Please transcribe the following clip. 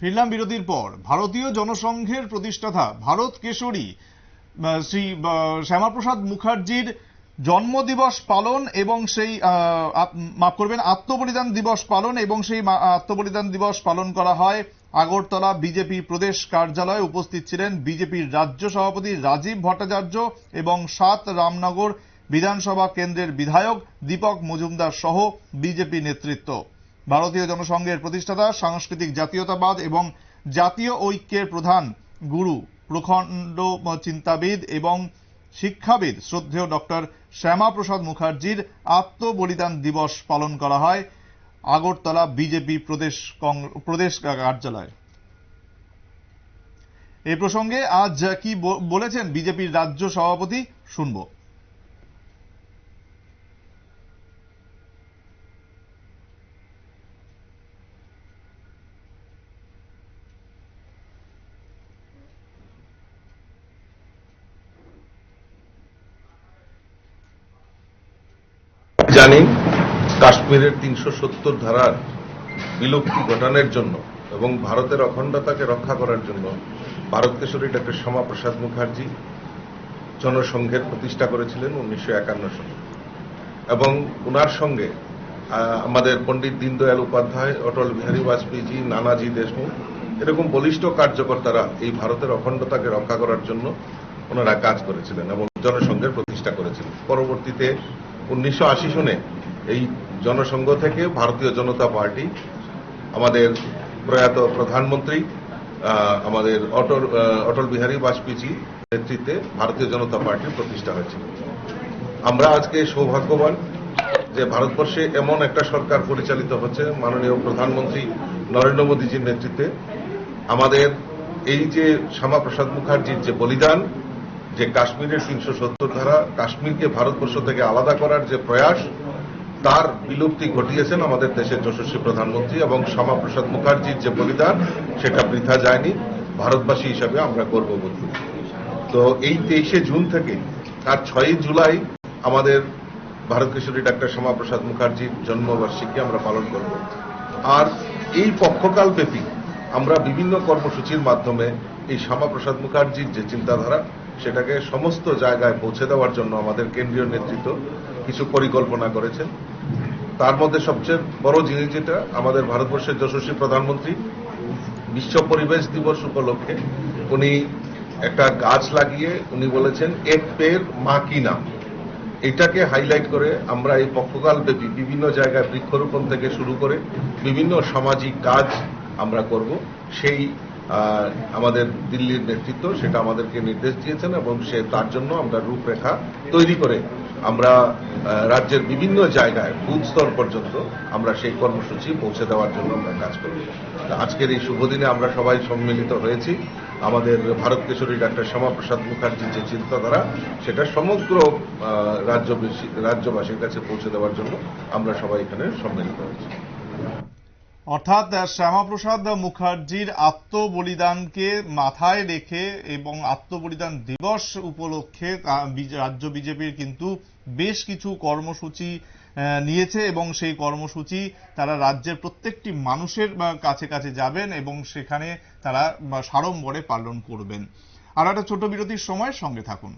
ফিরলাম বিরতির পর। ভারতীয় জনসংঘের প্রতিষ্ঠাতা ভারত কেশরী শ্রী শ্যামাপ্রসাদ মুখার্জির জন্মদিবস পালন এবং সেই মাফ করবেন আত্মবলিদান দিবস পালন এবং সেই আত্মবলিদান দিবস পালন করা হয় আগরতলা বিজেপি প্রদেশ কার্যালয়ে। উপস্থিত ছিলেন বিজেপির রাজ্য সভাপতি রাজীব ভট্টাচার্য এবং ৭ রামনগর বিধানসভা কেন্দ্রের বিধায়ক দীপক মজুমদার সহ বিজেপি নেতৃত্ব। ভারতীয় জনসংঘের প্রতিষ্ঠাতা, সাংস্কৃতিক জাতীয়তাবাদ এবং জাতীয় ঐক্যের প্রধান গুরু, প্রখণ্ড চিন্তাবিদ এবং শিক্ষাবিদ শ্রদ্ধেয় ডক্টর শ্যামাপ্রসাদ মুখার্জির আত্মবলিদান দিবস পালন করা হয় আগরতলা বিজেপি প্রদেশ কার্যালয়ে। এই প্রসঙ্গে আজ কি বলেছেন বিজেপির রাজ্য সভাপতি, শুনব। জানি কাশ্মীরের ৩৭০ ধারার বিলুপ্তি ঘটানোর জন্য এবং ভারতের অখণ্ডতাকে রক্ষা করার জন্য ভারত কেশরী ডক্টর শ্যামাপ্রসাদ মুখার্জি জনসংঘের প্রতিষ্ঠা করেছিলেন 1951 সালে এবং ওনার সঙ্গে আমাদের পণ্ডিত দীনদয়াল উপাধ্যায়, অটল বিহারী বাজপেয়ীজি, নানাজি দেশমুখ এরকম বলিষ্ঠ কার্যকর্তারা এই ভারতের অখণ্ডতাকে রক্ষা করার জন্য ওনারা কাজ করেছিলেন এবং জনসংঘের প্রতিষ্ঠা করেছিলেন। পরবর্তীতে 1980 সনে এই জনসংঘ থেকে ভারতীয় জনতা পার্টি, আমাদের প্রয়াত প্রধানমন্ত্রী আমাদের অটল বিহারী বাজপেয়ীজি নেতৃত্বে ভারতীয় জনতা পার্টির প্রতিষ্ঠা হয়েছিল। আমরা আজকে সৌভাগ্যবান যে ভারতবর্ষে এমন একটা সরকার পরিচালিত হচ্ছে মাননীয় প্রধানমন্ত্রী নরেন্দ্র মোদীজির নেতৃত্বে। আমাদের এই যে শ্যামাপ্রসাদ মুখার্জির যে বলিদান, যে কাশ্মীরের ৩৭০ ধারা, কাশ্মীরকে ভারতবর্ষ থেকে আলাদা করার যে প্রয়াস, তার বিলুপ্তি ঘটিয়েছেন আমাদের দেশের যশস্বী প্রধানমন্ত্রী এবং শ্যামাপ্রসাদ মুখার্জির যে বলিদান সেটা বৃথা যায়নি। ভারতবাসী হিসাবে আমরা গর্ববোধ করি। তো এই 23শে জুন থেকে আর 6ই জুলাই আমাদের ভারত কেশরী ডাক্তার শ্যামাপ্রসাদ মুখার্জির জন্মবার্ষিকী আমরা পালন করব। আর এই পক্ষকাল ব্যাপী আমরা বিভিন্ন কর্মসূচির মাধ্যমে এই শ্যামাপ্রসাদ মুখার্জির যে চিন্তাধারা সেটাকে সমস্ত জায়গায় পৌঁছে দেওয়ার জন্য আমাদের কেন্দ্রীয় নেতৃত্ব কিছু পরিকল্পনা করেছেন। তার মধ্যে সবচেয়ে বড় জিনিস যেটা, আমাদের ভারতবর্ষের যশস্বী প্রধানমন্ত্রী বিশ্ব পরিবেশ দিবস উপলক্ষে উনি একটা গাছ লাগিয়ে উনি বলেছেন এক পেড় মা কি নাম। এটাকে হাইলাইট করে আমরা এই পক্ষকাল ব্যাপী বিভিন্ন জায়গায় বৃক্ষরোপণ থেকে শুরু করে বিভিন্ন সামাজিক কাজ আমরা করব। সেই আমাদের দিল্লির নেতৃত্ব সেটা আমাদেরকে নির্দেশ দিয়েছেন এবং তার জন্য আমরা রূপরেখা তৈরি করে আমরা রাজ্যের বিভিন্ন জায়গায় বুথ স্তর পর্যন্ত আমরা সেই কর্মসূচি পৌঁছে দেওয়ার জন্য আমরা কাজ করব। আজকের এই শুভ দিনে আমরা সবাই সম্মিলিত হয়েছি আমাদের ভারত কেশরী ডাক্তার শ্যামাপ্রসাদ মুখার্জির যে চিন্তাধারা সেটা সমগ্র রাজ্যবাসীর কাছে পৌঁছে দেওয়ার জন্য আমরা সবাই এখানে সম্মিলিত হয়েছি। অর্থাৎ শ্যামাপ্রসাদ মুখার্জির আত্মবলিদানকে মাথায় রেখে এবং আত্মবলিদান দিবস উপলক্ষে রাজ্য বিজেপির কিন্তু বেশ কিছু কর্মসূচি নিয়েছে এবং সেই কর্মসূচি তারা রাজ্যের প্রত্যেকটি মানুষের কাছে কাছে যাবেন এবং সেখানে তারা সাড়ম্বরে পালন করবেন। আর একটা ছোট বিরতির সময় সঙ্গে থাকুন।